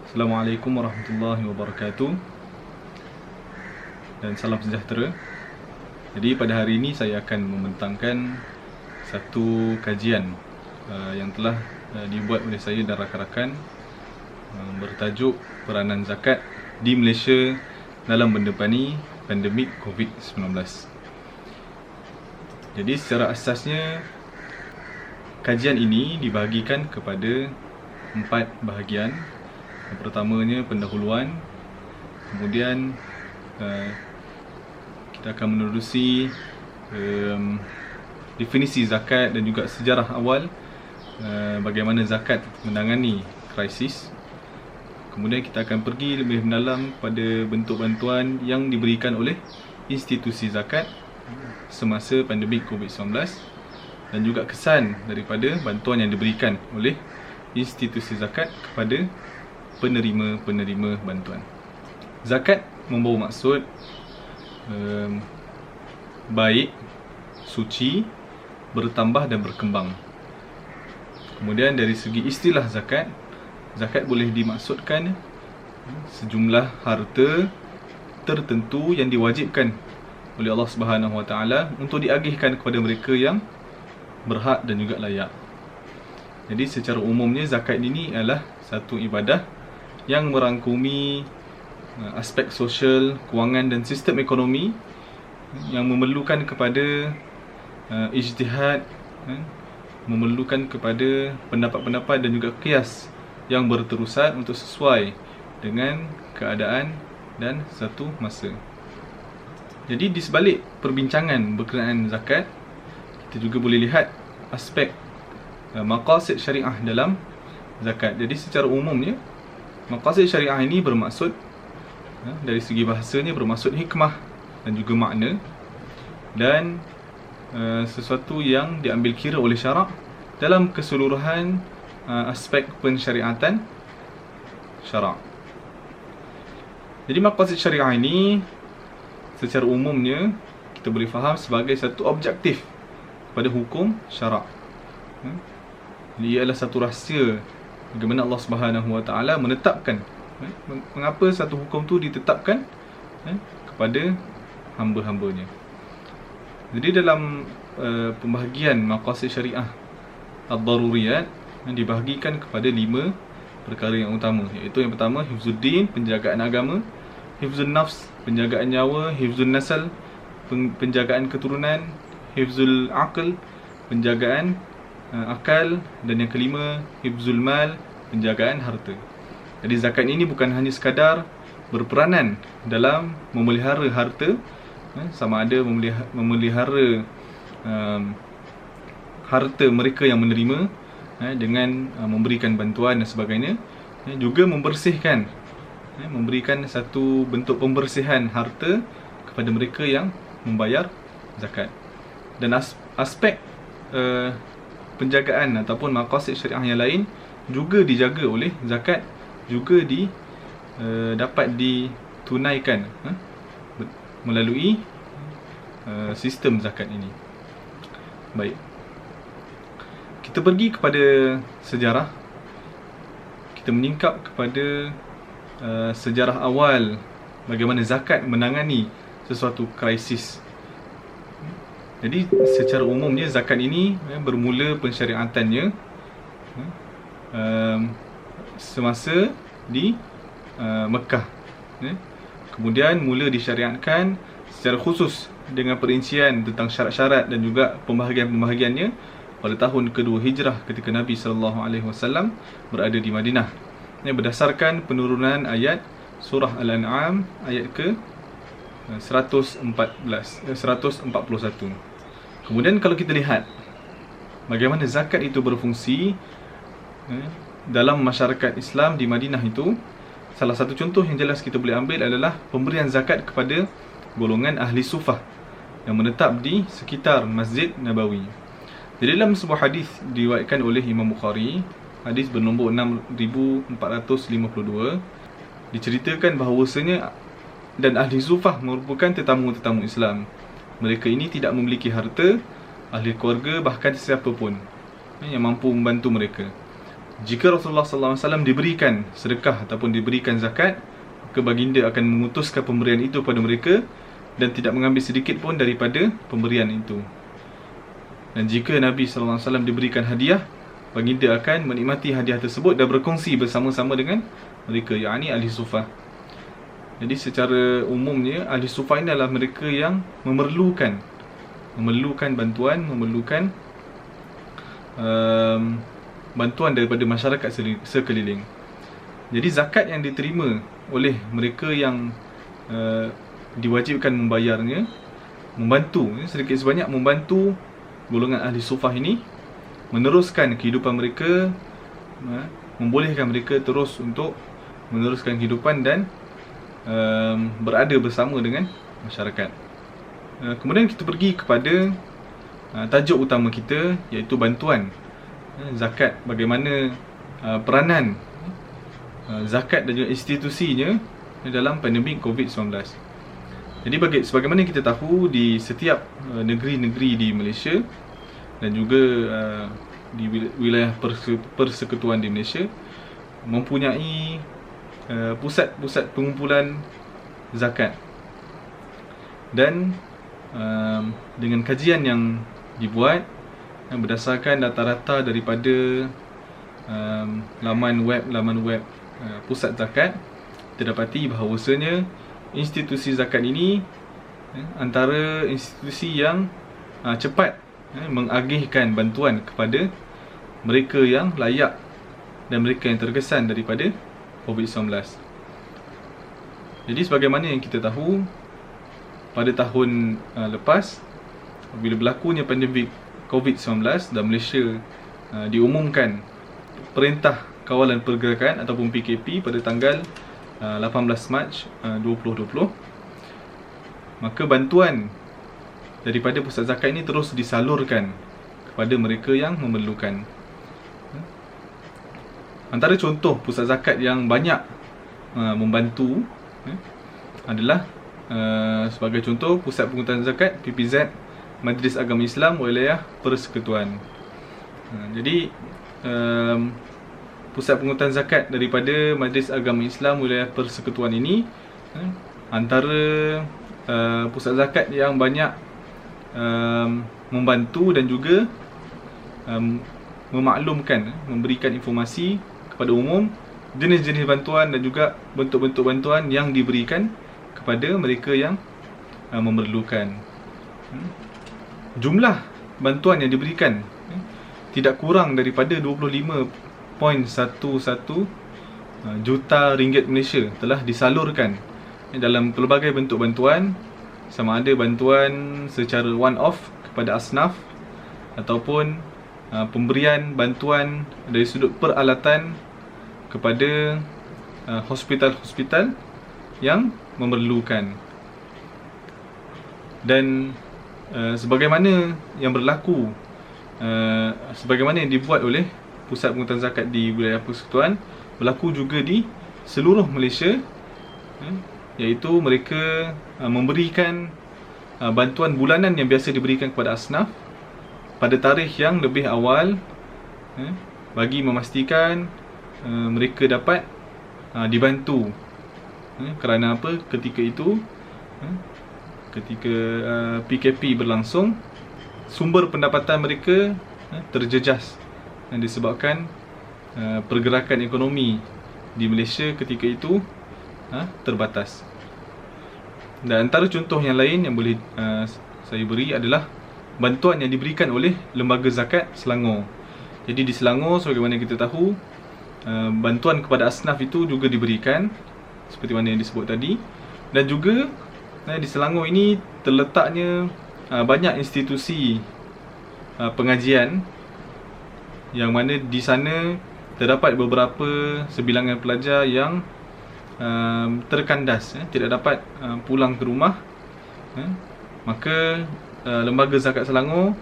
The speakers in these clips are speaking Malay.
Assalamualaikum warahmatullahi wabarakatuh dan salam sejahtera. Jadi pada hari ini saya akan membentangkan satu kajian yang telah dibuat oleh saya dan rakan-rakan bertajuk peranan zakat di Malaysia dalam menghadapi pandemik COVID-19. Jadi secara asasnya kajian ini dibahagikan kepada 4 bahagian. Yang pertamanya pendahuluan, kemudian kita akan menerusi definisi zakat dan juga sejarah awal bagaimana zakat menangani krisis. Kemudian kita akan pergi lebih mendalam pada bentuk bantuan yang diberikan oleh institusi zakat semasa pandemik COVID-19 dan juga kesan daripada bantuan yang diberikan oleh institusi zakat kepada penerima-penerima bantuan. Zakat membawa maksud baik, suci, bertambah dan berkembang. Kemudian dari segi istilah zakat, zakat boleh dimaksudkan sejumlah harta tertentu yang diwajibkan oleh Allah Subhanahu Wa Taala untuk diagihkan kepada mereka yang berhak dan juga layak. Jadi secara umumnya zakat ini adalah satu ibadah yang merangkumi aspek sosial, kewangan dan sistem ekonomi yang memerlukan kepada ijtihad, memerlukan kepada pendapat-pendapat dan juga qiyas yang berterusan untuk sesuai dengan keadaan dan satu masa. Jadi di sebalik perbincangan berkenaan zakat, kita juga boleh lihat aspek maqasid syariah dalam zakat. Jadi secara umumnya maqasid syariah ini bermaksud dari segi bahasanya bermaksud hikmah dan juga makna dan sesuatu yang diambil kira oleh syarak dalam keseluruhan aspek pensyariatan syarak. Jadi maqasid syariah ini secara umumnya kita boleh faham sebagai satu objektif pada hukum syarak. Ia adalah satu rahsia bagaimana Allah Subhanahu Wa Taala menetapkan mengapa satu hukum tu ditetapkan kepada hamba-hambanya. Jadi dalam pembahagian maqasid syariah ad-daruriyat dibahagikan kepada 5 perkara yang utama, iaitu yang pertama hifzuddin, penjagaan agama; hifzun nafs, penjagaan nyawa; hifzun nasal, penjagaan keturunan; hifzul aql, penjagaan akal; dan yang kelima hifzul mal, penjagaan harta. Jadi zakat ini bukan hanya sekadar berperanan dalam memelihara harta, sama ada memelihara harta mereka yang menerima dengan memberikan bantuan dan sebagainya, juga membersihkan, memberikan satu bentuk pembersihan harta kepada mereka yang membayar zakat. Dan aspek penjagaan ataupun maqasid syariah yang lain juga dijaga oleh zakat, juga dapat ditunaikan melalui sistem zakat ini. Baik, kita pergi kepada sejarah. Kita menyingkap kepada sejarah awal bagaimana zakat menangani sesuatu krisis. Jadi secara umumnya zakat ini bermula pensyariatannya semasa di Mekah. Kemudian mula disyariatkan secara khusus dengan perincian tentang syarat-syarat dan juga pembahagian-pembahagiannya pada tahun kedua Hijrah ketika Nabi SAW berada di Madinah. Ini berdasarkan penurunan ayat surah Al-An'am ayat ke 141. Kemudian kalau kita lihat bagaimana zakat itu berfungsi dalam masyarakat Islam di Madinah itu, salah satu contoh yang jelas kita boleh ambil adalah pemberian zakat kepada golongan ahli sufah yang menetap di sekitar Masjid Nabawi. Jadi dalam sebuah hadis diriwayatkan oleh Imam Bukhari, hadis bernombor 6452, diceritakan bahawasanya dan ahli sufah merupakan tetamu-tetamu Islam. Mereka ini tidak memiliki harta, ahli keluarga, bahkan siapa pun yang mampu membantu mereka. jika Rasulullah SAW diberikan sedekah ataupun diberikan zakat, maka baginda akan memutuskan pemberian itu pada mereka dan tidak mengambil sedikit pun daripada pemberian itu. Dan jika Nabi SAW diberikan hadiah, baginda akan menikmati hadiah tersebut dan berkongsi bersama-sama dengan mereka, yakni ahli sufah. Jadi secara umumnya ahli sufah ini adalah mereka yang memerlukan bantuan, memerlukan bantuan daripada masyarakat sekeliling. Jadi zakat yang diterima oleh mereka yang diwajibkan membayarnya, membantu, sedikit sebanyak membantu golongan ahli sufah ini meneruskan kehidupan mereka, membolehkan mereka terus untuk meneruskan kehidupan dan berada bersama dengan masyarakat. Kemudian kita pergi kepada tajuk utama kita, iaitu bantuan zakat. Bagaimana peranan zakat dan juga institusinya dalam pandemik COVID-19. Jadi sebagaimana kita tahu, di setiap negeri-negeri di Malaysia dan juga di wilayah persekutuan di Malaysia mempunyai pusat-pusat pengumpulan zakat. Dan dengan kajian yang dibuat berdasarkan data-data daripada laman web pusat zakat, kita dapati bahawasanya institusi zakat ini antara institusi yang cepat mengagihkan bantuan kepada mereka yang layak dan mereka yang terkesan daripada COVID-19. Jadi sebagaimana yang kita tahu, pada tahun lepas, bila berlakunya pandemik COVID-19 dan Malaysia diumumkan Perintah Kawalan Pergerakan ataupun PKP pada tanggal 18 Mac 2020, maka bantuan daripada pusat zakat ini terus disalurkan kepada mereka yang memerlukan. Antara contoh pusat zakat yang banyak membantu adalah sebagai contoh Pusat Pengurutan Zakat PPZ Majlis Agama Islam Wilayah Persekutuan. Jadi Pusat Pengurutan Zakat daripada Majlis Agama Islam Wilayah Persekutuan ini antara pusat zakat yang banyak membantu dan juga memaklumkan, memberikan informasi kepada umum jenis-jenis bantuan dan juga bentuk-bentuk bantuan yang diberikan kepada mereka yang memerlukan. Jumlah bantuan yang diberikan tidak kurang daripada 25.11 juta ringgit Malaysia telah disalurkan dalam pelbagai bentuk bantuan, sama ada bantuan secara one off kepada asnaf ataupun pemberian bantuan dari sudut peralatan kepada hospital-hospital yang memerlukan. Dan sebagaimana yang berlaku, sebagaimana yang dibuat oleh Pusat Pengurutan Zakat di wilayah persekutuan, berlaku juga di seluruh Malaysia, iaitu mereka memberikan bantuan bulanan yang biasa diberikan kepada asnaf pada tarikh yang lebih awal, bagi memastikan mereka dapat dibantu. Kerana apa? Ketika itu, ketika PKP berlangsung, sumber pendapatan mereka terjejas disebabkan pergerakan ekonomi di Malaysia ketika itu terbatas. Dan antara contoh yang lain yang boleh saya beri adalah bantuan yang diberikan oleh Lembaga Zakat Selangor. Jadi di Selangor, sebagaimana kita tahu, bantuan kepada asnaf itu juga diberikan seperti mana yang disebut tadi. Dan juga di Selangor ini terletaknya banyak institusi pengajian, yang mana di sana terdapat beberapa sebilangan pelajar yang terkandas, tidak dapat pulang ke rumah. Maka Lembaga Zakat Selangor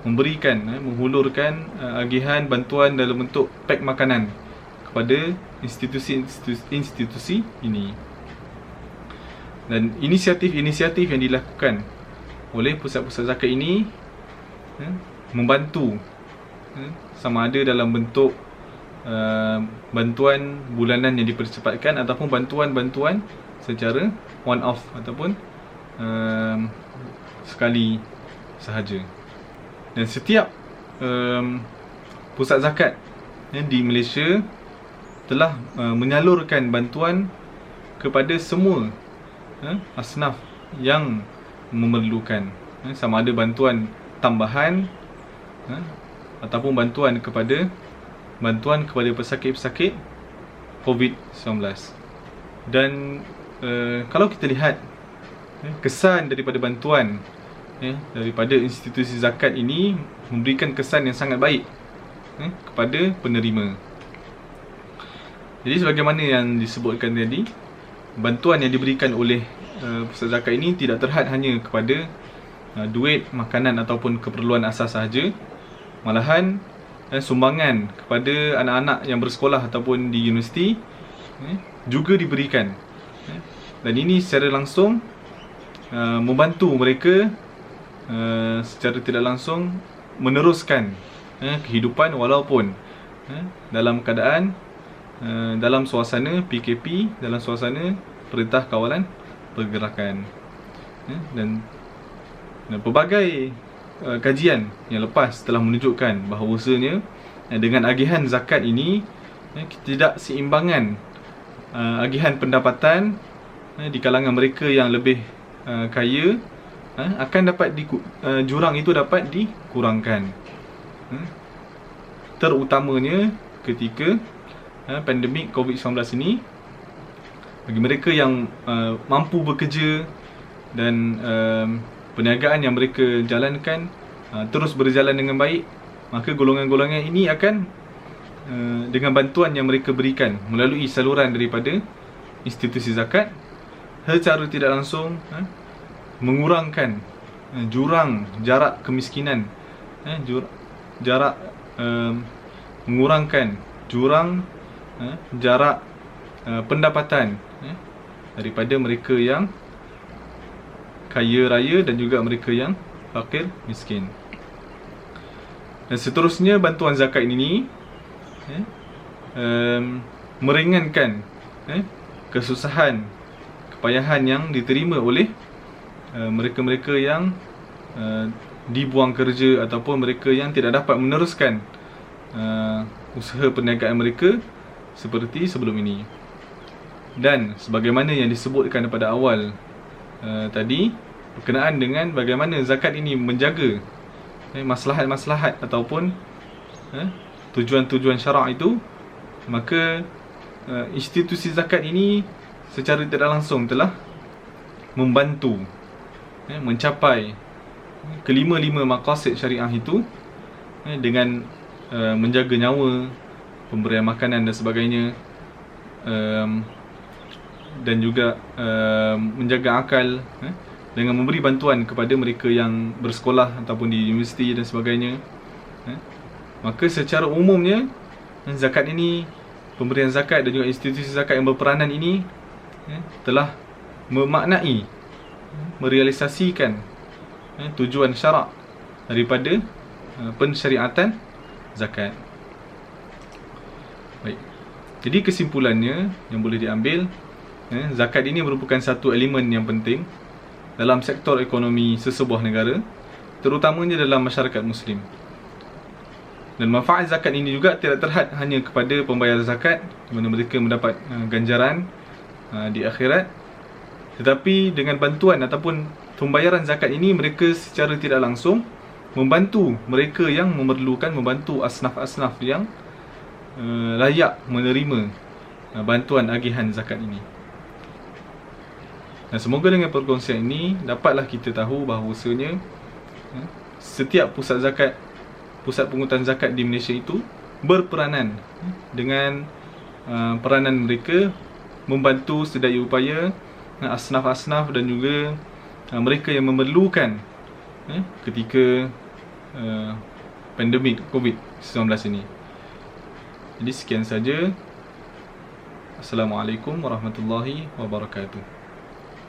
memberikan, menghulurkan agihan bantuan dalam bentuk pek makanan kepada institusi-institusi ini. Dan inisiatif-inisiatif yang dilakukan oleh pusat-pusat zakat ini membantu, sama ada dalam bentuk bantuan bulanan yang dipercepatkan ataupun bantuan-bantuan secara one off ataupun sekali sahaja. Dan setiap pusat zakat di Malaysia telah menyalurkan bantuan kepada semua asnaf yang memerlukan, sama ada bantuan tambahan ataupun bantuan kepada pesakit-pesakit COVID-19. Dan kalau kita lihat kesan daripada bantuan daripada institusi zakat ini memberikan kesan yang sangat baik kepada penerima. Jadi sebagaimana yang disebutkan tadi, bantuan yang diberikan oleh pusat zakat ini tidak terhad hanya kepada duit, makanan ataupun keperluan asas sahaja. Malahan sumbangan kepada anak-anak yang bersekolah ataupun di universiti juga diberikan. Dan ini secara langsung membantu mereka secara tidak langsung meneruskan kehidupan walaupun dalam keadaan dalam suasana PKP, dalam suasana Perintah Kawalan Pergerakan. Dan pelbagai kajian yang lepas telah menunjukkan bahawasanya dengan agihan zakat ini, ketidakseimbangan agihan pendapatan di kalangan mereka yang lebih kaya akan dapat jurang itu dapat dikurangkan, terutamanya ketika pandemik COVID-19 ini. Bagi mereka yang mampu bekerja dan perniagaan yang mereka jalankan terus berjalan dengan baik, maka golongan-golongan ini akan dengan bantuan yang mereka berikan melalui saluran daripada institusi zakat, secara tidak langsung mengurangkan jurang jarak kemiskinan, mengurangkan jurang jarak pendapatan daripada mereka yang kaya raya dan juga mereka yang fakir miskin. Dan seterusnya, bantuan zakat ini meringankan kesusahan, kepayahan yang diterima oleh mereka-mereka yang dibuang kerja ataupun mereka yang tidak dapat meneruskan usaha perniagaan mereka seperti sebelum ini. Dan sebagaimana yang disebutkan pada awal tadi, berkenaan dengan bagaimana zakat ini menjaga maslahat-maslahat ataupun tujuan-tujuan syarak itu, maka institusi zakat ini secara tidak langsung telah membantu mencapai kelima-lima maqasid syariah itu, dengan menjaga nyawa, pemberian makanan dan sebagainya, dan juga menjaga akal, dengan memberi bantuan kepada mereka yang bersekolah ataupun di universiti dan sebagainya. Maka secara umumnya zakat ini, pemberian zakat dan juga institusi zakat yang berperanan ini telah memaknai, merealisasikan tujuan syarak daripada pensyariatan zakat. Baik. Jadi kesimpulannya yang boleh diambil, zakat ini merupakan satu elemen yang penting dalam sektor ekonomi sesebuah negara, terutamanya dalam masyarakat Muslim. Dan manfaat zakat ini juga tidak terhad hanya kepada pembayar zakat, di mana mereka mendapat ganjaran di akhirat, tetapi dengan bantuan ataupun pembayaran zakat ini, mereka secara tidak langsung membantu mereka yang memerlukan, membantu asnaf-asnaf yang layak menerima bantuan agihan zakat ini. Dan semoga dengan perkongsian ini dapatlah kita tahu bahawasanya setiap pusat zakat, pusat pungutan zakat di Malaysia itu berperanan dengan peranan mereka membantu sedaya upaya asnaf-asnaf dan juga mereka yang memerlukan ketika pandemik COVID-19 ini. Jadi sekian saja. Assalamualaikum warahmatullahi wabarakatuh.